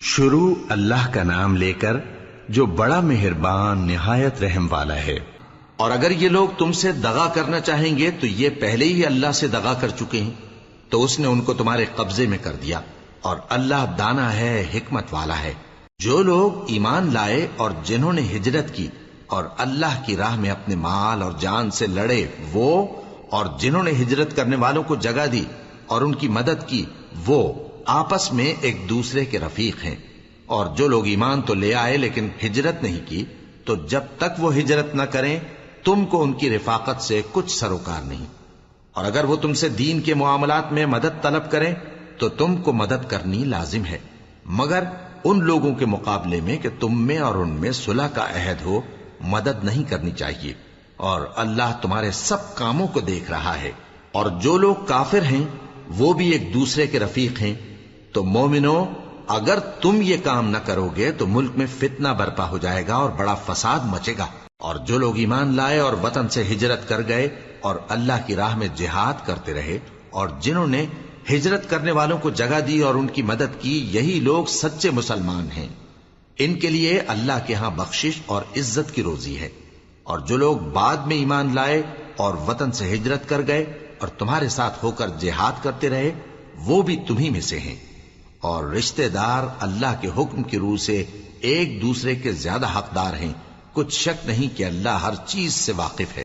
شروع اللہ کا نام لے کر جو بڑا مہربان نہایت رحم والا ہے۔ اور اگر یہ لوگ تم سے دغا کرنا چاہیں گے تو یہ پہلے ہی اللہ سے دغا کر چکے ہیں، تو اس نے ان کو تمہارے قبضے میں کر دیا، اور اللہ دانا ہے، حکمت والا ہے۔ جو لوگ ایمان لائے اور جنہوں نے ہجرت کی اور اللہ کی راہ میں اپنے مال اور جان سے لڑے، وہ اور جنہوں نے ہجرت کرنے والوں کو جگہ دی اور ان کی مدد کی، وہ آپس میں ایک دوسرے کے رفیق ہیں۔ اور جو لوگ ایمان تو لے آئے لیکن ہجرت نہیں کی، تو جب تک وہ ہجرت نہ کریں تم کو ان کی رفاقت سے کچھ سروکار نہیں۔ اور اگر وہ تم سے دین کے معاملات میں مدد طلب کریں تو تم کو مدد کرنی لازم ہے، مگر ان لوگوں کے مقابلے میں کہ تم میں اور ان میں صلح کا عہد ہو مدد نہیں کرنی چاہیے، اور اللہ تمہارے سب کاموں کو دیکھ رہا ہے۔ اور جو لوگ کافر ہیں وہ بھی ایک دوسرے کے رفیق ہیں۔ تو مومنو، اگر تم یہ کام نہ کرو گے تو ملک میں فتنہ برپا ہو جائے گا اور بڑا فساد مچے گا۔ اور جو لوگ ایمان لائے اور وطن سے ہجرت کر گئے اور اللہ کی راہ میں جہاد کرتے رہے، اور جنہوں نے ہجرت کرنے والوں کو جگہ دی اور ان کی مدد کی، یہی لوگ سچے مسلمان ہیں۔ ان کے لیے اللہ کے ہاں بخشش اور عزت کی روزی ہے۔ اور جو لوگ بعد میں ایمان لائے اور وطن سے ہجرت کر گئے اور تمہارے ساتھ ہو کر جہاد کرتے رہے، وہ بھی تمہیں میں سے ہیں۔ اور رشتہ دار اللہ کے حکم کی روح سے ایک دوسرے کے زیادہ حقدار ہیں۔ کچھ شک نہیں کہ اللہ ہر چیز سے واقف ہے۔